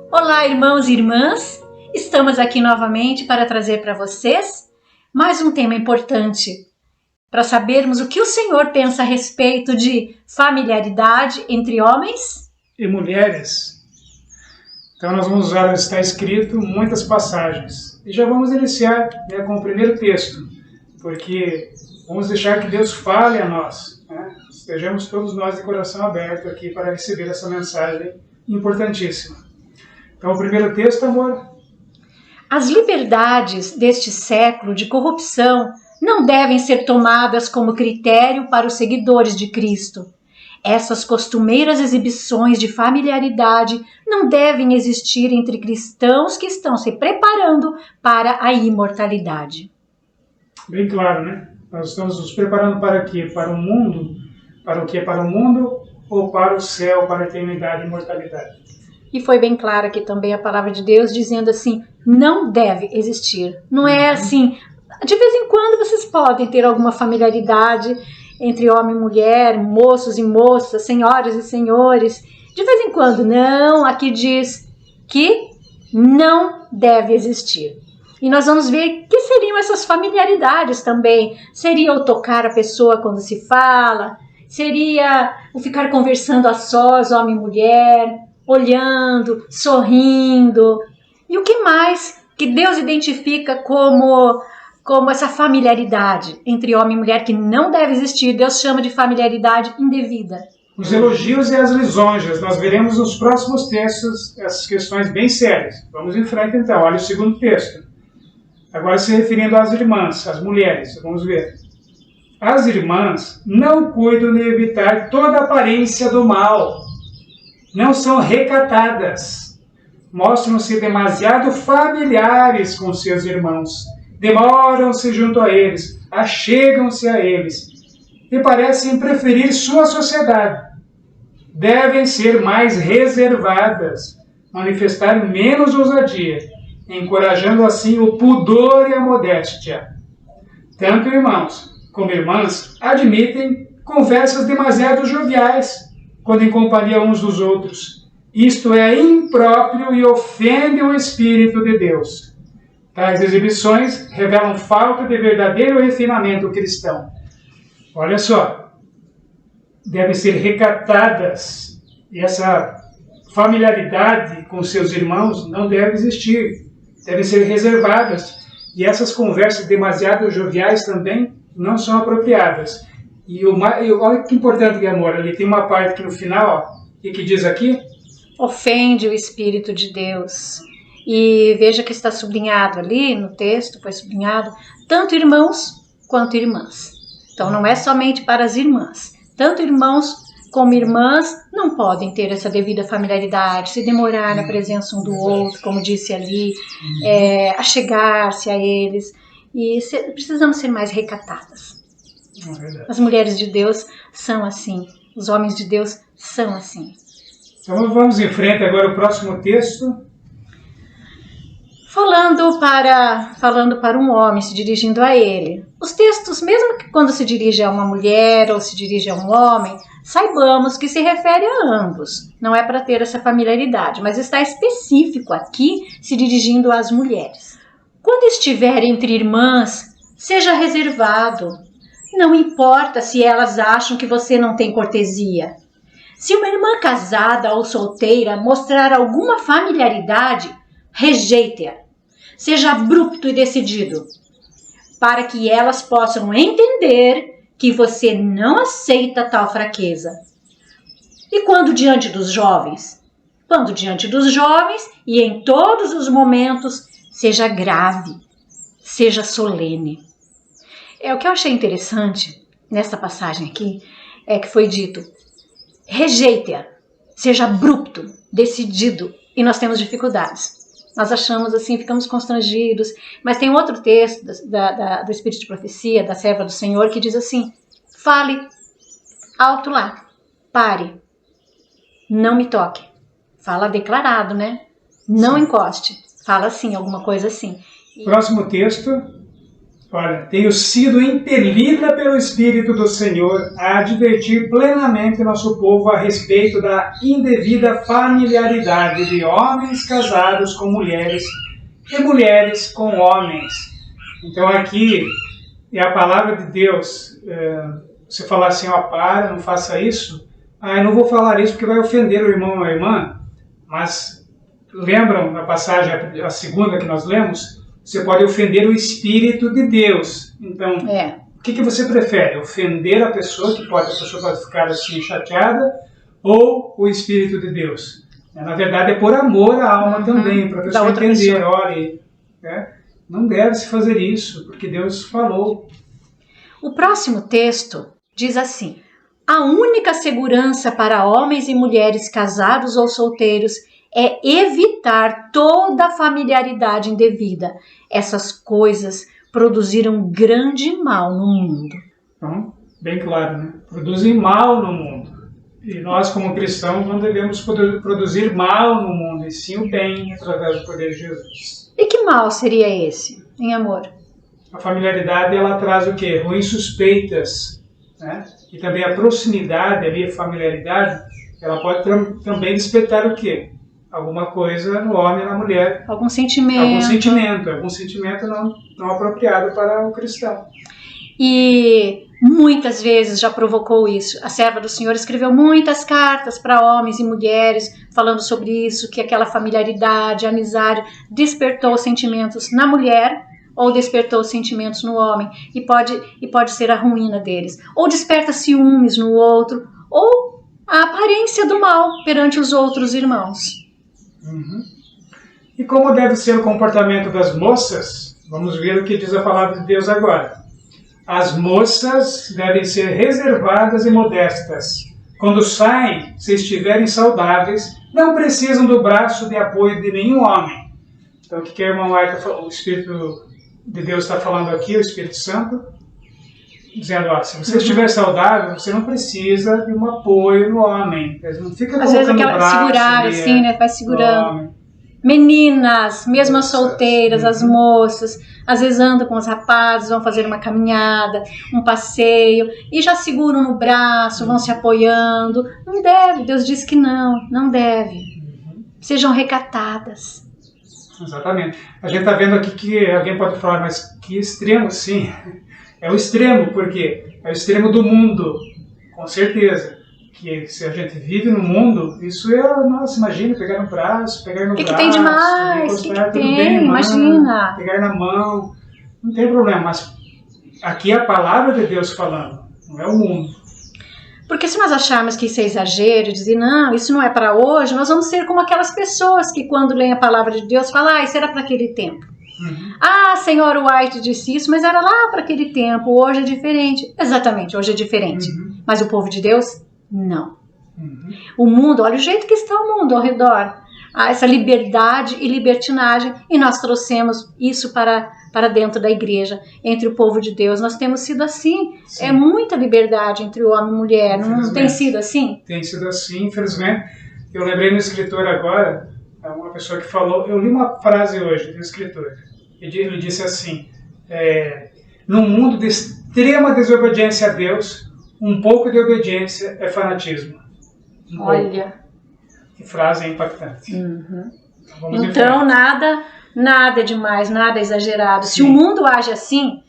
Olá, irmãos e irmãs! Estamos aqui novamente para trazer para vocês mais um tema importante, para sabermos o que o Senhor pensa a respeito de familiaridade entre homens e mulheres. Então nós vamos usar onde está escrito muitas passagens. E já vamos iniciar com o primeiro texto, porque vamos deixar que Deus fale a nós. Estejamos todos nós de coração aberto aqui para receber essa mensagem importantíssima. Então o primeiro texto, amor. As liberdades deste século de corrupção não devem ser tomadas como critério para os seguidores de Cristo. Essas costumeiras exibições de familiaridade não devem existir entre cristãos que estão se preparando para a imortalidade. Bem claro, né? Nós estamos nos preparando para quê? Para o mundo? Para o quê? Para o mundo ou para o céu, para a eternidade e imortalidade? E foi bem claro aqui também a palavra de Deus dizendo assim, não deve existir. Não é assim, de vez em quando vocês podem ter alguma familiaridade entre homem e mulher, moços e moças, senhoras e senhores. De vez em quando, não, aqui diz que não deve existir. E nós vamos ver que seriam essas familiaridades também. Seria o tocar a pessoa quando se fala, seria o ficar conversando a sós, homem e mulher, olhando, sorrindo. E o que mais que Deus identifica como essa familiaridade entre homem e mulher que não deve existir? Deus chama de familiaridade indevida. Os elogios e as lisonjas, nós veremos nos próximos textos essas questões bem sérias. Vamos em frente então, olha o segundo texto. Agora se referindo às irmãs, às mulheres, vamos ver. As irmãs não cuidam de evitar toda aparência do mal. Não são recatadas, mostram-se demasiado familiares com seus irmãos, demoram-se junto a eles, achegam-se a eles e parecem preferir sua sociedade. Devem ser mais reservadas, manifestar menos ousadia, encorajando assim o pudor e a modéstia. Tanto irmãos como irmãs admitem conversas demasiado joviais, quando em companhia uns dos outros. Isto é impróprio e ofende o Espírito de Deus. Tais exibições revelam falta de verdadeiro refinamento cristão. Olha só, devem ser recatadas, e essa familiaridade com seus irmãos não deve existir, devem ser reservadas, e essas conversas demasiado joviais também não são apropriadas. E olha que importante, amor, ali tem uma parte que no final, que diz aqui? Ofende o Espírito de Deus. E veja que está sublinhado ali no texto, foi sublinhado, tanto irmãos quanto irmãs. Então não é somente para as irmãs. Tanto irmãos como irmãs não podem ter essa devida familiaridade, se demorar na presença um do outro, como disse ali, achegar-se a eles. E precisamos ser mais recatadas. As mulheres de Deus são assim, os homens de Deus são assim. Então vamos em frente agora o próximo texto. Falando para um homem, se dirigindo a ele. Os textos, mesmo que quando se dirige a uma mulher ou se dirige a um homem, saibamos que se refere a ambos. Não é para ter essa familiaridade, mas está específico aqui se dirigindo às mulheres. Quando estiver entre irmãs, seja reservado. Não importa se elas acham que você não tem cortesia. Se uma irmã casada ou solteira mostrar alguma familiaridade, rejeite-a. Seja abrupto e decidido, para que elas possam entender que você não aceita tal fraqueza. E quando diante dos jovens? Quando diante dos jovens e em todos os momentos, seja grave, seja solene. O que eu achei interessante nessa passagem aqui é que foi dito, rejeite-a, seja abrupto, decidido, e nós temos dificuldades. Nós achamos assim, ficamos constrangidos, mas tem outro texto do Espírito de Profecia, da serva do Senhor, que diz assim, fale alto lá, pare, não me toque. Fala declarado, né? Não encoste, fala assim, alguma coisa assim. Próximo texto. Olha, tenho sido impelida pelo Espírito do Senhor a advertir plenamente nosso povo a respeito da indevida familiaridade de homens casados com mulheres e mulheres com homens. Então aqui é a palavra de Deus. Você falar assim, ó, para, não faça isso. Eu não vou falar isso porque vai ofender o irmão ou a irmã. Mas lembram na passagem, a segunda que nós lemos? Você pode ofender o Espírito de Deus. Então, o que você prefere? Ofender a pessoa pessoa pode ficar assim chateada, ou o Espírito de Deus? Na verdade, é por amor à alma também, para a pessoa entender, olha, não deve se fazer isso, porque Deus falou. O próximo texto diz assim: a única segurança para homens e mulheres casados ou solteiros é evitar toda familiaridade indevida. Essas coisas produziram grande mal no mundo. Então, bem claro, né? Produzem mal no mundo. E nós, como cristãos, não devemos produzir mal no mundo, e sim o bem através do poder de Jesus. E que mal seria esse, em amor? A familiaridade, ela traz o quê? Ruins suspeitas, né? E também a proximidade, ali, a familiaridade, ela pode também despertar o quê? Alguma coisa no homem e na mulher. Algum sentimento não apropriado para o cristão. E muitas vezes já provocou isso. A serva do Senhor escreveu muitas cartas para homens e mulheres falando sobre isso, que aquela familiaridade, amizade despertou sentimentos na mulher ou despertou sentimentos no homem e pode ser a ruína deles. Ou desperta ciúmes no outro, ou a aparência do mal perante os outros irmãos. E como deve ser o comportamento das moças? Vamos ver o que diz a palavra de Deus agora. As moças devem ser reservadas e modestas. Quando saem, se estiverem saudáveis, não precisam do braço de apoio de nenhum homem. Então, o que a irmã Marta, o Espírito de Deus está falando aqui, o Espírito Santo, dizendo, se você estiver saudável, você não precisa de um apoio no homem. Não fica às vezes aquela segurar assim, né? Vai segurando. Meninas, mesmo as solteiras, as moças, às vezes andam com os rapazes, vão fazer uma caminhada, um passeio, e já seguram no braço, vão se apoiando. Não deve, Deus diz que não deve. Sejam recatadas. Exatamente. A gente está vendo aqui que alguém pode falar, mas que extremo, sim. É o extremo, porque é o extremo do mundo, com certeza. Que se a gente vive no mundo, isso nossa, imagina, pegar no braço, pegar no braço. O que tem demais? O que tem? Bem, Imagina. Pegar na mão, não tem problema. Mas aqui é a palavra de Deus falando, não é o mundo. Porque se nós acharmos que isso é exagero, dizer, não, isso não é para hoje, nós vamos ser como aquelas pessoas que quando leem a palavra de Deus falam, isso era para aquele tempo. Senhor White disse isso, mas era lá para aquele tempo, hoje é diferente. Exatamente, hoje é diferente. Mas o povo de Deus, não. O mundo, olha o jeito que está o mundo ao redor. Essa liberdade e libertinagem, e nós trouxemos isso para dentro da igreja, entre o povo de Deus. Nós temos sido assim. Sim. É muita liberdade entre o homem e a mulher. Não tem sido assim? Tem sido assim, infelizmente. Eu lembrei no escritor agora, uma pessoa que falou, eu li uma frase hoje do escritor, ele disse assim, num mundo de extrema desobediência a Deus, um pouco de obediência é fanatismo. Olha. Que frase impactante. Então nada é demais, nada é exagerado. Sim. Se o mundo age assim,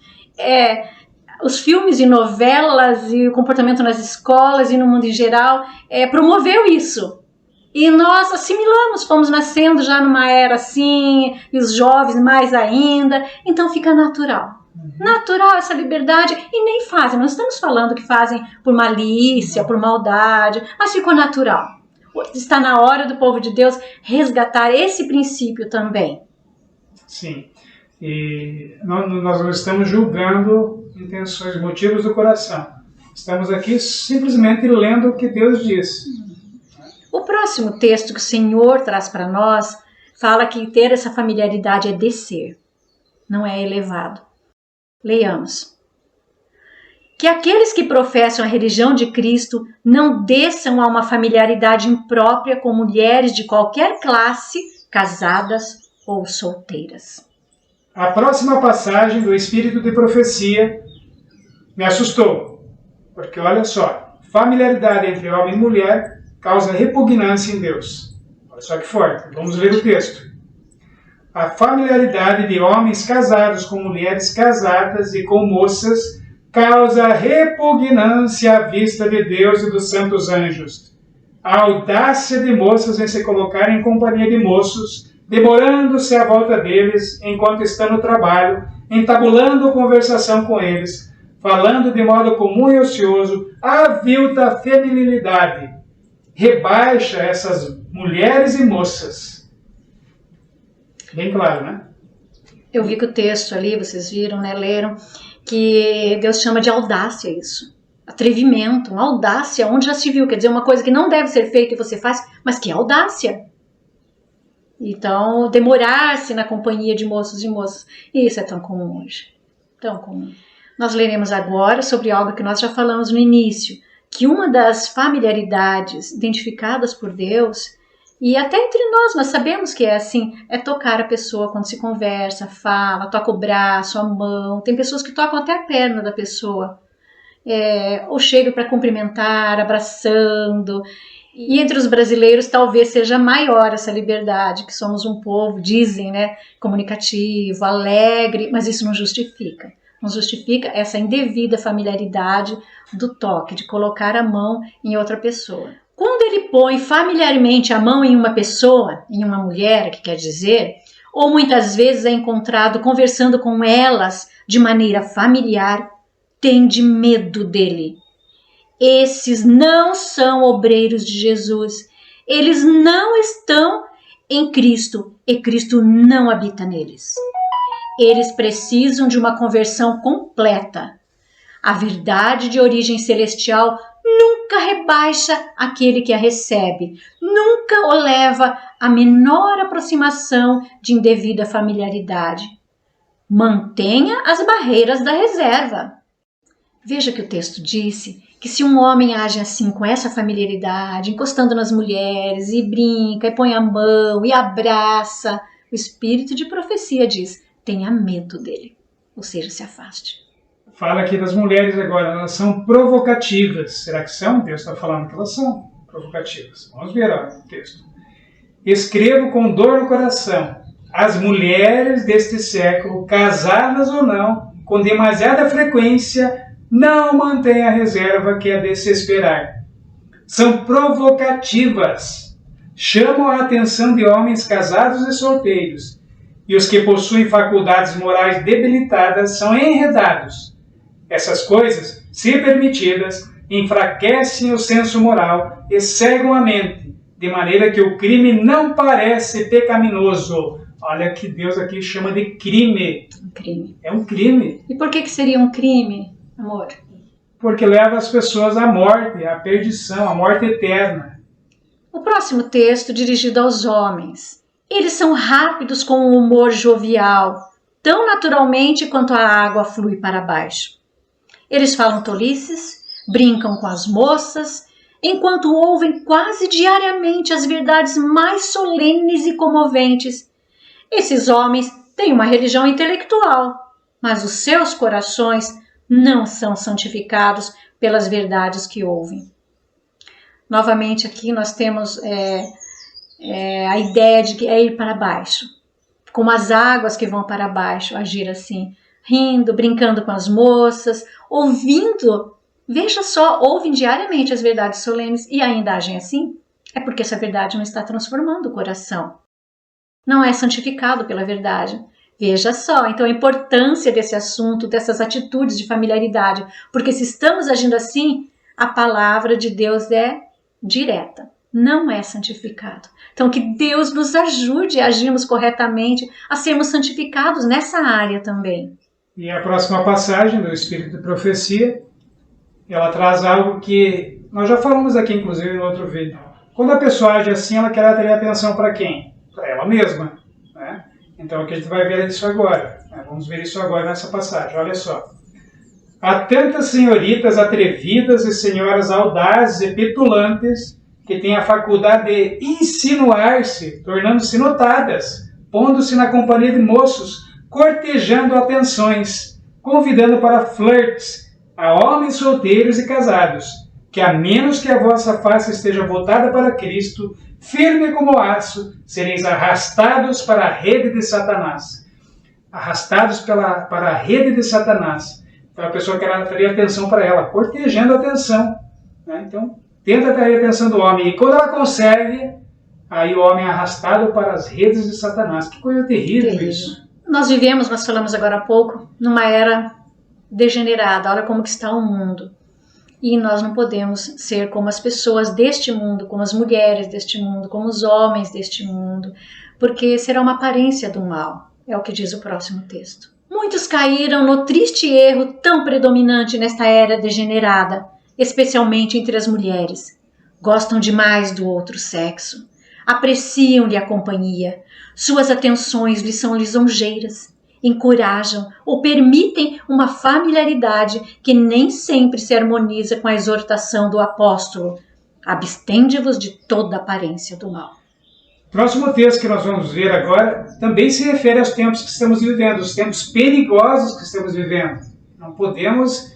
os filmes e novelas e o comportamento nas escolas e no mundo em geral promoveu isso. E nós assimilamos, fomos nascendo já numa era assim, e os jovens mais ainda, então fica natural. Natural essa liberdade, e nem fazem, não estamos falando que fazem por malícia, por maldade, mas ficou natural. Está na hora do povo de Deus resgatar esse princípio também. Sim, e nós não estamos julgando intenções, motivos do coração. Estamos aqui simplesmente lendo o que Deus diz. O próximo texto que o Senhor traz para nós fala que ter essa familiaridade é descer, não é elevado. Leiamos. Que aqueles que professam a religião de Cristo não desçam a uma familiaridade imprópria com mulheres de qualquer classe, casadas ou solteiras. A próxima passagem do Espírito de Profecia me assustou, porque olha só, familiaridade entre homem e mulher causa repugnância em Deus. Olha só que forte, vamos ler o texto. A familiaridade de homens casados com mulheres casadas e com moças causa repugnância à vista de Deus e dos santos anjos. A audácia de moças em se colocar em companhia de moços, demorando-se à volta deles enquanto estão no trabalho, entabulando conversação com eles, falando de modo comum e ocioso, avilta feminilidade. Rebaixa essas mulheres e moças. Bem claro, né? Eu vi que o texto ali, vocês viram, né, leram, que Deus chama de audácia isso. Atrevimento, uma audácia, onde já se viu, quer dizer, uma coisa que não deve ser feita e você faz, mas que é audácia. Então, demorar-se na companhia de moços e moças, isso é tão comum hoje, tão comum. Nós leremos agora sobre algo que nós já falamos no início, que uma das familiaridades identificadas por Deus, e até entre nós sabemos que é assim, é tocar a pessoa quando se conversa, fala, toca o braço, a mão, tem pessoas que tocam até a perna da pessoa, ou chegam para cumprimentar, abraçando. E entre os brasileiros talvez seja maior essa liberdade, que somos um povo, dizem, né, comunicativo, alegre, mas isso não justifica. Não justifica essa indevida familiaridade do toque, de colocar a mão em outra pessoa. Quando ele põe familiarmente a mão em uma pessoa, em uma mulher, que quer dizer, ou muitas vezes é encontrado conversando com elas de maneira familiar, tende medo dele. Esses não são obreiros de Jesus. Eles não estão em Cristo e Cristo não habita neles. Eles precisam de uma conversão completa. A verdade de origem celestial nunca rebaixa aquele que a recebe, nunca o leva à menor aproximação de indevida familiaridade. Mantenha as barreiras da reserva. Veja que o texto disse que se um homem age assim, com essa familiaridade, encostando nas mulheres, e brinca, e põe a mão, e abraça, o espírito de profecia diz, tenha medo dele, ou seja, se afaste. Fala aqui das mulheres agora, elas são provocativas. Será que são? Deus está falando que elas são provocativas. Vamos ver o texto. Escrevo com dor no coração, as mulheres deste século, casadas ou não, com demasiada frequência, não mantêm a reserva que é de se esperar. São provocativas. Chamam a atenção de homens casados e solteiros. E os que possuem faculdades morais debilitadas são enredados. Essas coisas, se permitidas, enfraquecem o senso moral e cegam a mente, de maneira que o crime não parece pecaminoso. Olha que Deus aqui chama de crime. Um crime. É um crime. E por que seria um crime, amor? Porque leva as pessoas à morte, à perdição, à morte eterna. O próximo texto, dirigido aos homens. Eles são rápidos com um humor jovial, tão naturalmente quanto a água flui para baixo. Eles falam tolices, brincam com as moças, enquanto ouvem quase diariamente as verdades mais solenes e comoventes. Esses homens têm uma religião intelectual, mas os seus corações não são santificados pelas verdades que ouvem. Novamente aqui nós temos a ideia de que é ir para baixo, como as águas que vão para baixo, agir assim, rindo, brincando com as moças, ouvindo, veja só, ouvem diariamente as verdades solenes e ainda agem assim, é porque essa verdade não está transformando o coração. Não é santificado pela verdade. Veja só, então a importância desse assunto, dessas atitudes de familiaridade, porque se estamos agindo assim, a palavra de Deus é direta, não é santificado. Então que Deus nos ajude a agirmos corretamente, a sermos santificados nessa área também. E a próxima passagem do Espírito de Profecia, ela traz algo que nós já falamos aqui, inclusive, no outro vídeo. Quando a pessoa age assim, ela quer atrair atenção para quem? Para ela mesma, né? Então aqui a gente vai ver isso agora. Vamos ver isso agora nessa passagem, olha só. Há tantas senhoritas atrevidas e senhoras audazes e petulantes que têm a faculdade de insinuar-se, tornando-se notadas, pondo-se na companhia de moços, cortejando atenções, convidando para flirts a homens solteiros e casados, que a menos que a vossa face esteja voltada para Cristo, firme como aço, sereis arrastados para a rede de Satanás. Arrastados para a rede de Satanás. Então a pessoa quer atrair atenção para ela, cortejando a atenção. Né? Então, tenta atrair a atenção do homem. E quando ela consegue, aí o homem é arrastado para as redes de Satanás. Que coisa terrível isso. Nós vivemos, nós falamos agora há pouco, numa era degenerada. Olha como que está o mundo. E nós não podemos ser como as pessoas deste mundo, como as mulheres deste mundo, como os homens deste mundo, porque será uma aparência do mal, é o que diz o próximo texto. Muitos caíram no triste erro tão predominante nesta era degenerada, especialmente entre as mulheres. Gostam demais do outro sexo, apreciam-lhe a companhia, suas atenções lhes são lisonjeiras, encorajam ou permitem uma familiaridade que nem sempre se harmoniza com a exortação do apóstolo. Abstende-vos de toda aparência do mal. O próximo texto que nós vamos ver agora também se refere aos tempos que estamos vivendo, os tempos perigosos que estamos vivendo. Não podemos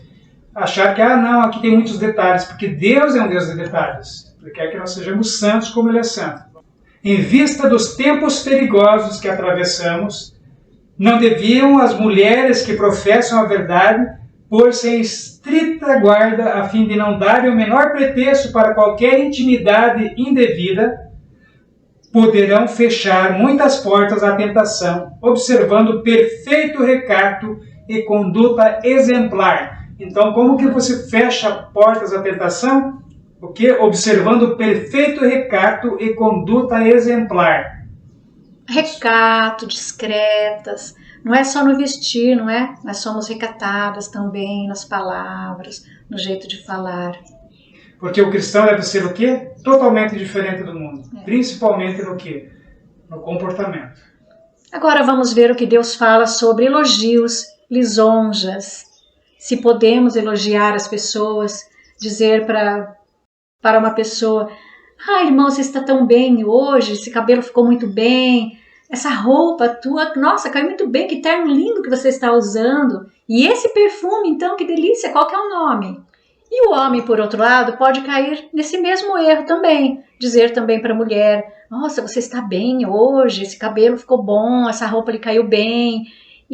achar que, não, aqui tem muitos detalhes, porque Deus é um Deus de detalhes. Ele quer que nós sejamos santos como Ele é santo. Em vista dos tempos perigosos que atravessamos, não deviam as mulheres que professam a verdade pôr-se em estrita guarda a fim de não darem o menor pretexto para qualquer intimidade indevida. Poderão fechar muitas portas à tentação, observando perfeito recato e conduta exemplar. Então, como que você fecha portas à tentação? O quê? Observando perfeito recato e conduta exemplar. Recato, discretas, não é só no vestir, não é? Nós somos recatadas também nas palavras, no jeito de falar. Porque o cristão deve ser o quê? Totalmente diferente do mundo. Principalmente no quê? No comportamento. Agora vamos ver o que Deus fala sobre elogios, lisonjas. Se podemos elogiar as pessoas, dizer para uma pessoa: irmão, você está tão bem hoje, esse cabelo ficou muito bem, essa roupa tua, nossa, caiu muito bem, que terno lindo que você está usando. E esse perfume, então, que delícia, qual que é o nome? E o homem, por outro lado, pode cair nesse mesmo erro também. Dizer também para a mulher: nossa, você está bem hoje, esse cabelo ficou bom, essa roupa lhe caiu bem.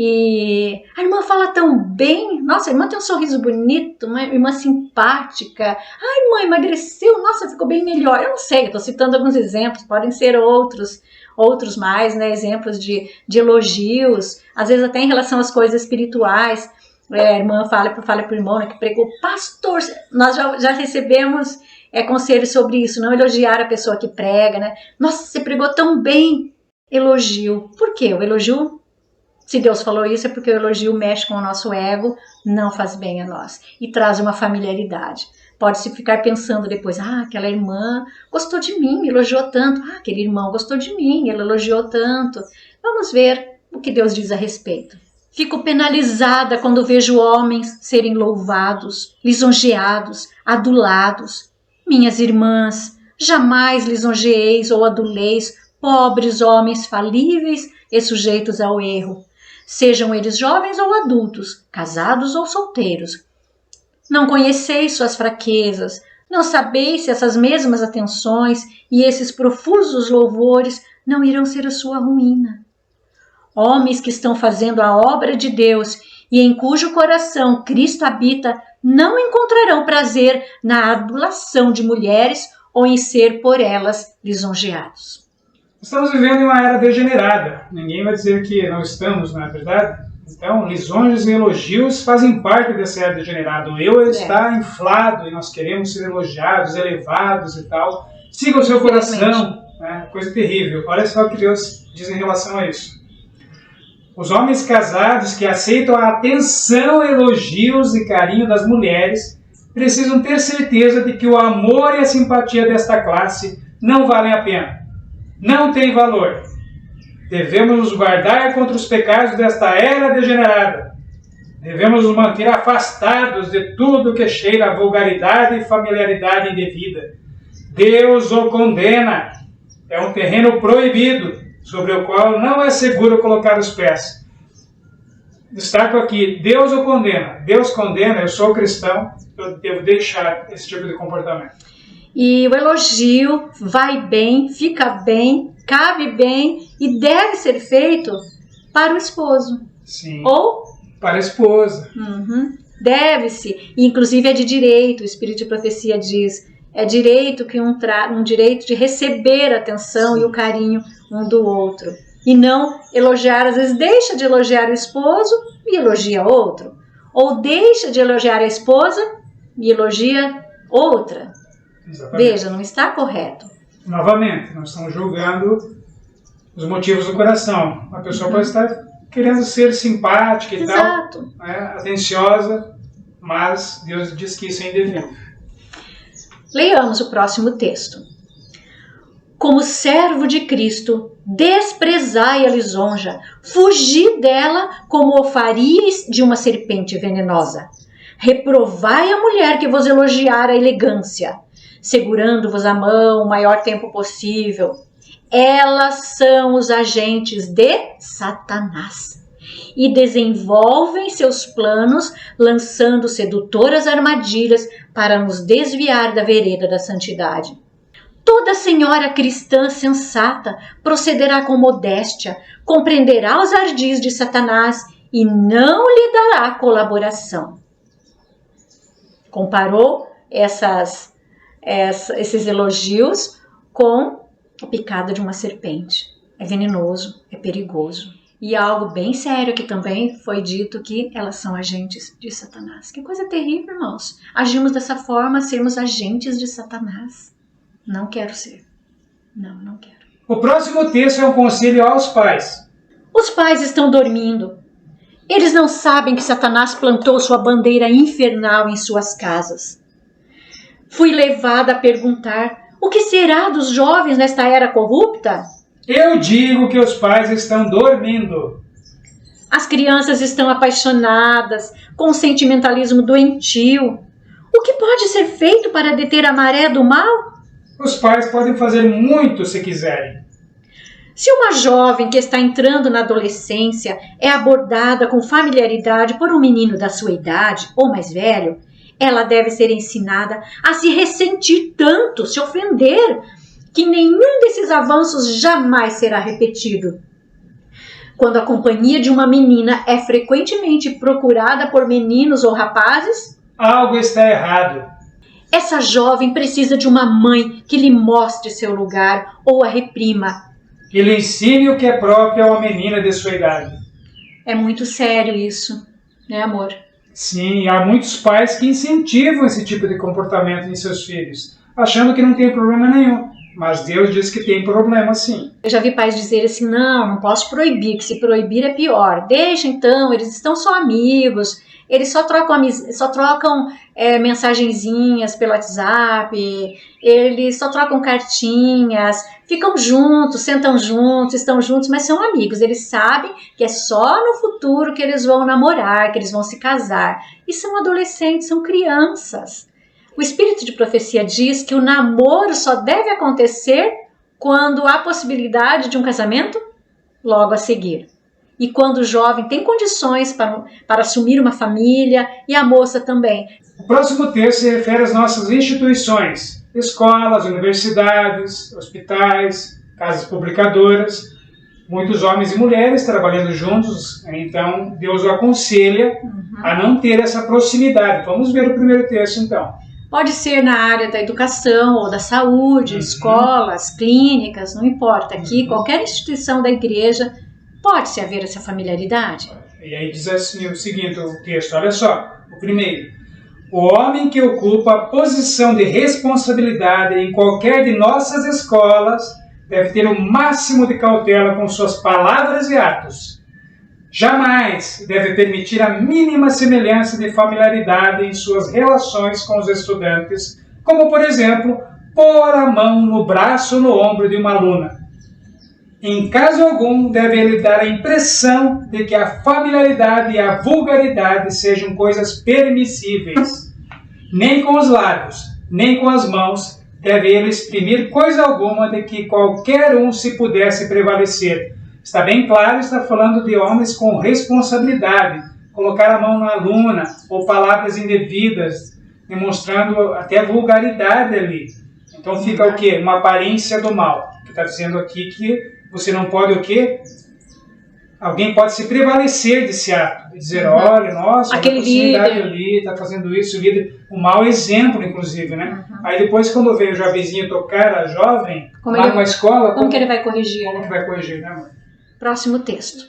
E a irmã fala tão bem, nossa, a irmã tem um sorriso bonito, uma irmã simpática. A irmã emagreceu, nossa, ficou bem melhor. Eu não sei, estou citando alguns exemplos, podem ser outros mais, né? Exemplos de elogios, às vezes até em relação às coisas espirituais. A irmã fala para o irmão, né, que pregou: pastor, nós já recebemos conselhos sobre isso, não elogiar a pessoa que prega, né? Nossa, você pregou tão bem. Elogio. Por quê? O elogio, se Deus falou isso, é porque o elogio mexe com o nosso ego, não faz bem a nós e traz uma familiaridade. Pode-se ficar pensando depois: aquela irmã gostou de mim, me elogiou tanto. Aquele irmão gostou de mim, ele elogiou tanto. Vamos ver o que Deus diz a respeito. Fico penalizada quando vejo homens serem louvados, lisonjeados, adulados. Minhas irmãs, jamais lisonjeeis ou aduleis pobres homens falíveis e sujeitos ao erro, sejam eles jovens ou adultos, casados ou solteiros. Não conheceis suas fraquezas, não sabeis se essas mesmas atenções e esses profusos louvores não irão ser a sua ruína. Homens que estão fazendo a obra de Deus e em cujo coração Cristo habita, não encontrarão prazer na adulação de mulheres ou em ser por elas lisonjeados. Estamos vivendo em uma era degenerada. Ninguém vai dizer que não estamos, não é verdade? Então, lisonjas e elogios fazem parte dessa era degenerada. O eu está inflado e nós queremos ser elogiados, elevados e tal. Siga o seu coração. Né? Coisa terrível. Olha só o que Deus diz em relação a isso. Os homens casados que aceitam a atenção, elogios e carinho das mulheres precisam ter certeza de que o amor e a simpatia desta classe não valem a pena. Não tem valor. Devemos nos guardar contra os pecados desta era degenerada. Devemos nos manter afastados de tudo que cheira a vulgaridade e familiaridade indevida. Deus o condena. É um terreno proibido, sobre o qual não é seguro colocar os pés. Destaco aqui, Deus o condena. Deus condena, eu sou cristão, eu devo deixar esse tipo de comportamento. E o elogio vai bem, fica bem, cabe bem e deve ser feito para o esposo. Sim. Ou para a esposa. Deve-se, e inclusive é de direito, o Espírito de Profecia diz, é direito que um direito de receber a atenção e o carinho um do outro. E não elogiar, às vezes deixa de elogiar o esposo e elogia outro. Ou deixa de elogiar a esposa e elogia outra. Exatamente. Veja, não está correto. Novamente, nós estamos julgando os motivos do coração. A pessoa pode estar querendo ser simpática e Exato. tal, né, atenciosa, mas Deus diz que isso é indevido. Leiamos o próximo texto. Como servo de Cristo, desprezai a lisonja, fugi dela como o faríeis de uma serpente venenosa. Reprovai a mulher que vos elogiar a elegância, segurando-vos a mão o maior tempo possível. Elas são os agentes de Satanás e desenvolvem seus planos lançando sedutoras armadilhas para nos desviar da vereda da santidade. Toda senhora cristã sensata procederá com modéstia, compreenderá os ardis de Satanás e não lhe dará colaboração. Comparou esses elogios com a picada de uma serpente. É venenoso, é perigoso. E algo bem sério que também foi dito, que elas são agentes de Satanás. Que coisa terrível, irmãos. Agimos dessa forma, sermos agentes de Satanás. Não quero ser. Não quero. O próximo texto é um conselho aos pais. Os pais estão dormindo. Eles não sabem que Satanás plantou sua bandeira infernal em suas casas. Fui levada a perguntar: o que será dos jovens nesta era corrupta? Eu digo que os pais estão dormindo. As crianças estão apaixonadas, com um sentimentalismo doentio. O que pode ser feito para deter a maré do mal? Os pais podem fazer muito se quiserem. Se uma jovem que está entrando na adolescência é abordada com familiaridade por um menino da sua idade ou mais velho, ela deve ser ensinada a se ressentir tanto, se ofender, que nenhum desses avanços jamais será repetido. Quando a companhia de uma menina é frequentemente procurada por meninos ou rapazes, algo está errado. Essa jovem precisa de uma mãe que lhe mostre seu lugar ou a reprima. Que lhe ensine o que é próprio a uma menina de sua idade. É muito sério isso, né, amor? Sim, há muitos pais que incentivam esse tipo de comportamento em seus filhos, achando que não tem problema nenhum. Mas Deus diz que tem problema, sim. Eu já vi pais dizerem assim, não posso proibir, que se proibir é pior. Deixa então, eles estão só amigos, eles só trocam mensagenzinhas pelo WhatsApp, eles só trocam cartinhas, ficam juntos, sentam juntos, estão juntos, mas são amigos. Eles sabem que é só no futuro que eles vão namorar, que eles vão se casar. E são adolescentes, são crianças. O Espírito de Profecia diz que o namoro só deve acontecer quando há possibilidade de um casamento logo a seguir. E quando o jovem tem condições para assumir uma família e a moça também. O próximo texto se refere às nossas instituições, escolas, universidades, hospitais, casas publicadoras, muitos homens e mulheres trabalhando juntos, então Deus o aconselha a não ter essa proximidade. Vamos ver o primeiro texto então. Pode ser na área da educação ou da saúde, escolas, clínicas, não importa. Aqui, qualquer instituição da igreja, pode-se haver essa familiaridade. E aí diz assim o seguinte, o texto, olha só, o primeiro. O homem que ocupa a posição de responsabilidade em qualquer de nossas escolas deve ter o máximo de cautela com suas palavras e atos. Jamais deve permitir a mínima semelhança de familiaridade em suas relações com os estudantes, como, por exemplo, pôr a mão no braço ou no ombro de uma aluna. Em caso algum, deve ele dar a impressão de que a familiaridade e a vulgaridade sejam coisas permissíveis. Nem com os lábios, nem com as mãos, deve ele exprimir coisa alguma de que qualquer um se pudesse prevalecer, Está bem claro, está falando de homens com responsabilidade, colocar a mão na aluna, ou palavras indevidas, demonstrando até vulgaridade ali. Então fica o quê? Uma aparência do mal. Que está dizendo aqui que você não pode o quê? Alguém pode se prevalecer desse ato. E dizer, olha, nossa, aquele líder ali está fazendo isso, o líder, um mau exemplo, inclusive, né? Aí depois, quando veio o jovenzinho tocar a jovem, lá numa escola... Como que ele vai corrigir, né? Como que vai corrigir, né, mãe? Próximo texto.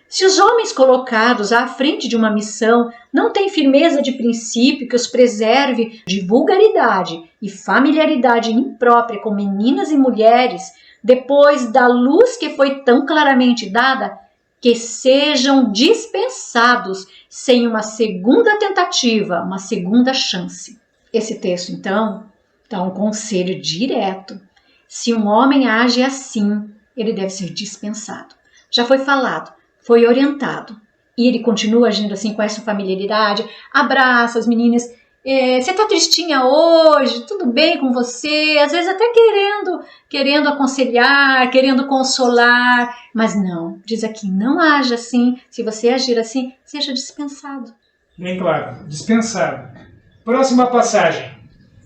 Se os homens colocados à frente de uma missão não têm firmeza de princípio que os preserve de vulgaridade e familiaridade imprópria com meninas e mulheres, depois da luz que foi tão claramente dada, que sejam dispensados sem uma segunda tentativa, uma segunda chance. Esse texto, então, dá um conselho direto. Se um homem age assim, ele deve ser dispensado. Já foi falado, foi orientado. E ele continua agindo assim com essa familiaridade, abraça as meninas. Você tá tristinha hoje? Tudo bem com você? Às vezes até querendo aconselhar, querendo consolar. Mas não, diz aqui, não haja assim. Se você agir assim, seja dispensado. Bem claro, dispensado. Próxima passagem.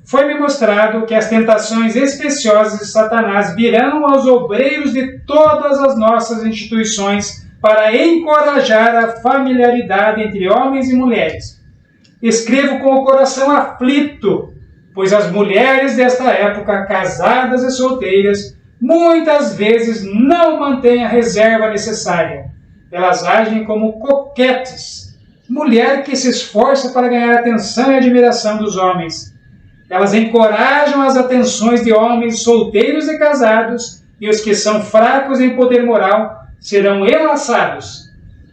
Foi-me mostrado que as tentações especiosas de Satanás virão aos obreiros de todas as nossas instituições para encorajar a familiaridade entre homens e mulheres. Escrevo com o coração aflito, pois as mulheres desta época, casadas e solteiras, muitas vezes não mantêm a reserva necessária. Elas agem como coquetes, mulher que se esforça para ganhar a atenção e a admiração dos homens. Elas encorajam as atenções de homens solteiros e casados, e os que são fracos em poder moral serão enlaçados.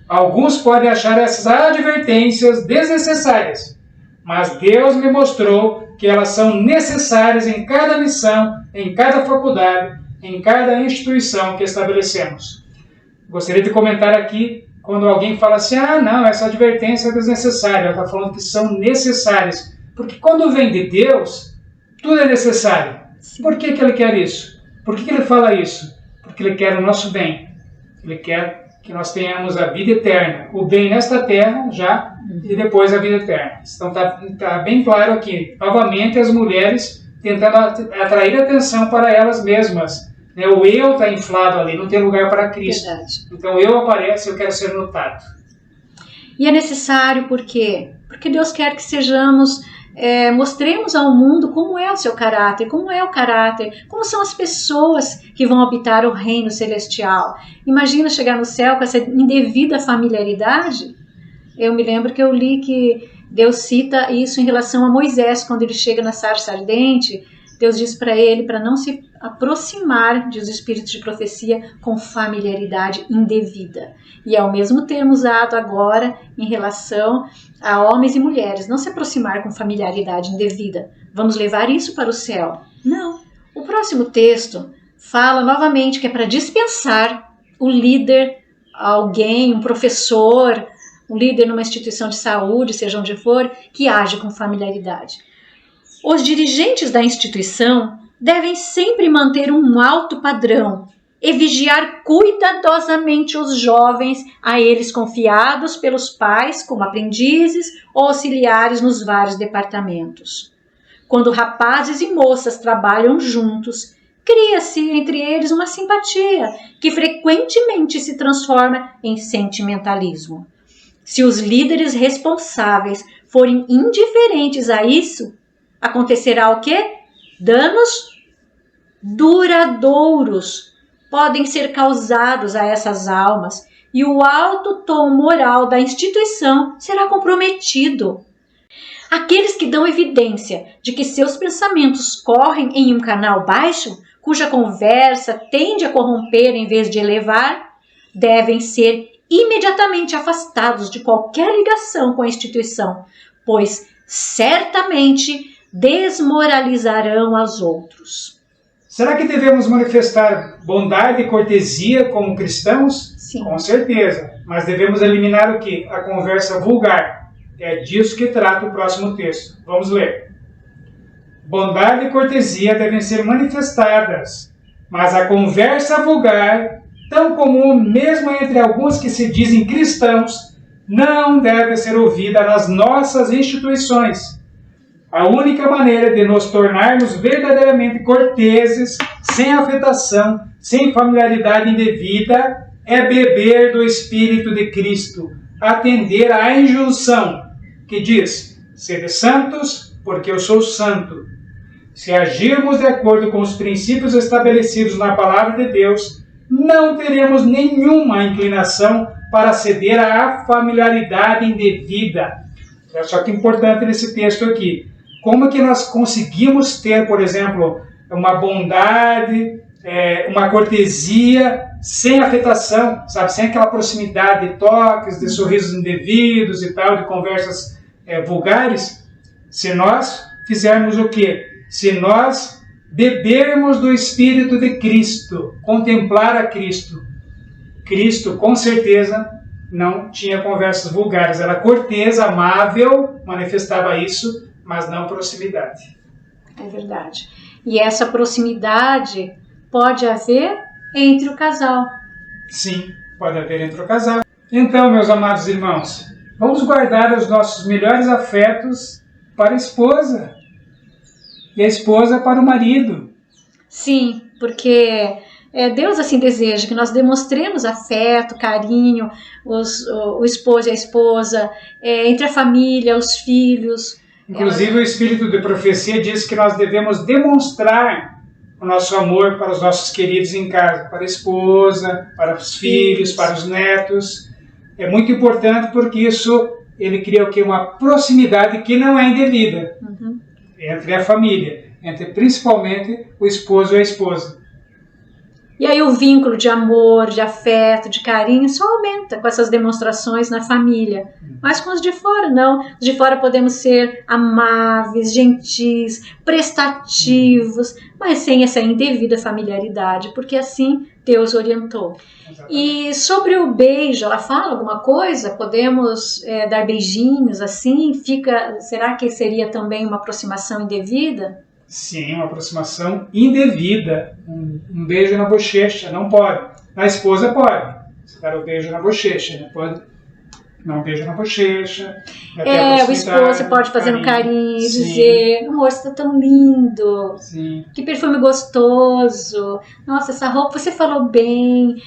Alguns podem achar essas advertências desnecessárias, mas Deus me mostrou que elas são necessárias em cada missão, em cada faculdade, em cada instituição que estabelecemos. Gostaria de comentar aqui, quando alguém fala assim, não, essa advertência é desnecessária, ela está falando que são necessárias. Porque quando vem de Deus, tudo é necessário. Sim. Por que ele quer isso? Por que ele fala isso? Porque ele quer o nosso bem. Ele quer que nós tenhamos a vida eterna. O bem nesta terra já e depois a vida eterna. Então está bem claro aqui. Novamente as mulheres tentando atrair atenção para elas mesmas. O eu está inflado ali, não tem lugar para Cristo. Verdade. Então eu apareço, eu quero ser notado. E é necessário por quê? Porque Deus quer que sejamos... mostremos ao mundo como é o seu caráter, como é o caráter, como são as pessoas que vão habitar o reino celestial. Imagina chegar no céu com essa indevida familiaridade. Eu me lembro que eu li que Deus cita isso em relação a Moisés, quando ele chega na sarça ardente. Deus diz para ele para não se aproximar dos espíritos de profecia com familiaridade indevida. E é o mesmo termo usado agora em relação a homens e mulheres. Não se aproximar com familiaridade indevida. Vamos levar isso para o céu? Não. O próximo texto fala novamente que é para dispensar o líder, alguém, um professor, um líder numa instituição de saúde, seja onde for, que age com familiaridade. Os dirigentes da instituição devem sempre manter um alto padrão e vigiar cuidadosamente os jovens a eles confiados pelos pais como aprendizes ou auxiliares nos vários departamentos. Quando rapazes e moças trabalham juntos, cria-se entre eles uma simpatia que frequentemente se transforma em sentimentalismo. Se os líderes responsáveis forem indiferentes a isso, acontecerá o quê? Danos duradouros podem ser causados a essas almas e o alto tom moral da instituição será comprometido. Aqueles que dão evidência de que seus pensamentos correm em um canal baixo, cuja conversa tende a corromper em vez de elevar, devem ser imediatamente afastados de qualquer ligação com a instituição, pois certamente desmoralizarão aos outros. Será que devemos manifestar bondade e cortesia como cristãos? Sim. Com certeza. Mas devemos eliminar o quê? A conversa vulgar. É disso que trata o próximo texto. Vamos ler. Bondade e cortesia devem ser manifestadas, mas a conversa vulgar tão comum mesmo entre alguns que se dizem cristãos, não deve ser ouvida nas nossas instituições. A única maneira de nos tornarmos verdadeiramente corteses, sem afetação, sem familiaridade indevida, é beber do Espírito de Cristo, atender à injunção que diz: sede santos, porque eu sou santo. Se agirmos de acordo com os princípios estabelecidos na palavra de Deus, não teremos nenhuma inclinação para ceder à familiaridade indevida. É só que importante nesse texto aqui. Como que nós conseguimos ter, por exemplo, uma bondade, uma cortesia, sem afetação, sabe? Sem aquela proximidade de toques, de sorrisos indevidos e tal, de conversas vulgares, se nós fizermos o quê? Se nós bebermos do Espírito de Cristo, contemplar a Cristo. Cristo, com certeza, não tinha conversas vulgares, era cortês, amável, manifestava isso, mas não proximidade. É verdade. E essa proximidade pode haver entre o casal. Sim, pode haver entre o casal. Então, meus amados irmãos, vamos guardar os nossos melhores afetos para a esposa e a esposa para o marido. Sim, porque Deus assim deseja que nós demonstremos afeto, carinho, o esposo e a esposa, entre a família, os filhos. Inclusive, o Espírito de Profecia diz que nós devemos demonstrar o nosso amor para os nossos queridos em casa, para a esposa, para os filhos, para os netos. É muito importante porque isso, ele cria o quê? Uma proximidade que não é indevida entre a família, entre principalmente o esposo e a esposa. E aí o vínculo de amor, de afeto, de carinho só aumenta com essas demonstrações na família. Mas com os de fora não. Os de fora podemos ser amáveis, gentis, prestativos, mas sem essa indevida familiaridade, porque assim Deus orientou. Exatamente. E sobre o beijo, ela fala alguma coisa? Podemos dar beijinhos assim? Será que seria também uma aproximação indevida? Sim, uma aproximação indevida. Um beijo na bochecha, não pode. Na esposa pode. Você dá o beijo na bochecha, né? Pode. Não, um beijo na bochecha. O esposo pode fazer um carinho, dizer: amor, você está tão lindo. Sim. Que perfume gostoso. Nossa, essa roupa você falou bem.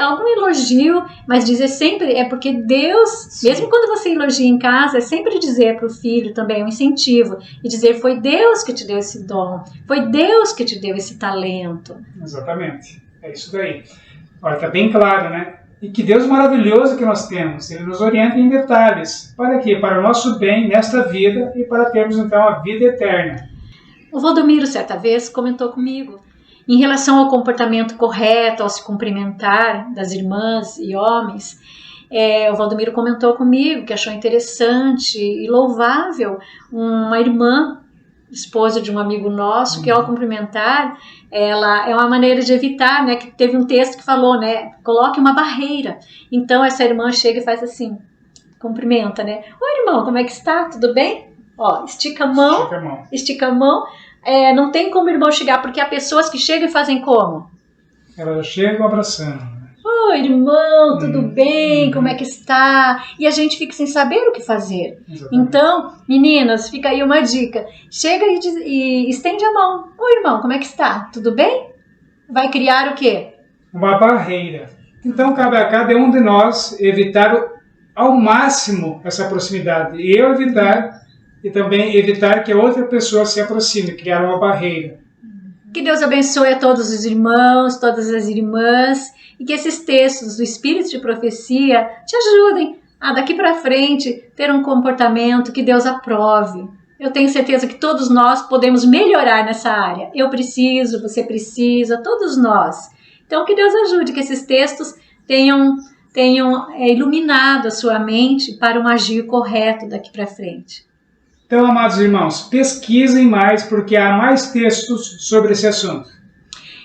Algum elogio, mas dizer sempre porque Deus, sim, mesmo quando você elogia em casa, é sempre dizer para o filho também um incentivo. E dizer: foi Deus que te deu esse dom. Foi Deus que te deu esse talento. Exatamente. É isso daí. Olha, está bem claro, né? E que Deus maravilhoso que nós temos, Ele nos orienta em detalhes. Para quê? Para o nosso bem nesta vida e para termos então a vida eterna. O Valdomiro, certa vez, comentou comigo, em relação ao comportamento correto, ao se cumprimentar das irmãs e homens, o Valdomiro comentou comigo que achou interessante e louvável uma irmã, esposa de um amigo nosso, que ao cumprimentar, ela é uma maneira de evitar, né, que teve um texto que falou, né, coloque uma barreira. Então essa irmã chega e faz assim, cumprimenta, né, oi irmão, como é que está? Tudo bem? Ó, estica a mão. Não tem como o irmão chegar, porque há pessoas que chegam e fazem como? Elas chegam abraçando. Oi, irmão, tudo bem? Como é que está? E a gente fica sem saber o que fazer. Exatamente. Então, meninas, fica aí uma dica. Chega e estende a mão. Oi, irmão, como é que está? Tudo bem? Vai criar o quê? Uma barreira. Então, cabe a cada um de nós evitar ao máximo essa proximidade. E eu evitar, e também evitar que a outra pessoa se aproxime, criar uma barreira. Que Deus abençoe a todos os irmãos, todas as irmãs, e que esses textos do Espírito de Profecia te ajudem a daqui para frente ter um comportamento que Deus aprove. Eu tenho certeza que todos nós podemos melhorar nessa área. Eu preciso, você precisa, todos nós. Então que Deus ajude, que esses textos tenham iluminado a sua mente para um agir correto daqui para frente. Então, amados irmãos, pesquisem mais porque há mais textos sobre esse assunto.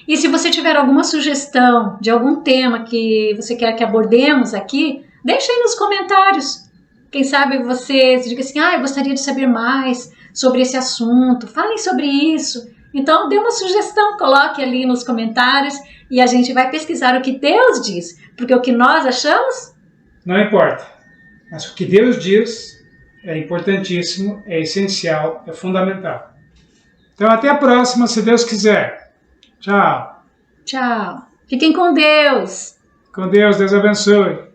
E se você tiver alguma sugestão de algum tema que você quer que abordemos aqui, deixa aí nos comentários. Quem sabe você diga assim, eu gostaria de saber mais sobre esse assunto, falem sobre isso. Então, dê uma sugestão, coloque ali nos comentários e a gente vai pesquisar o que Deus diz. Porque o que nós achamos... Não importa. Mas o que Deus diz é importantíssimo, é essencial, é fundamental. Então, até a próxima, se Deus quiser. Tchau. Tchau. Fiquem com Deus. Com Deus, Deus abençoe.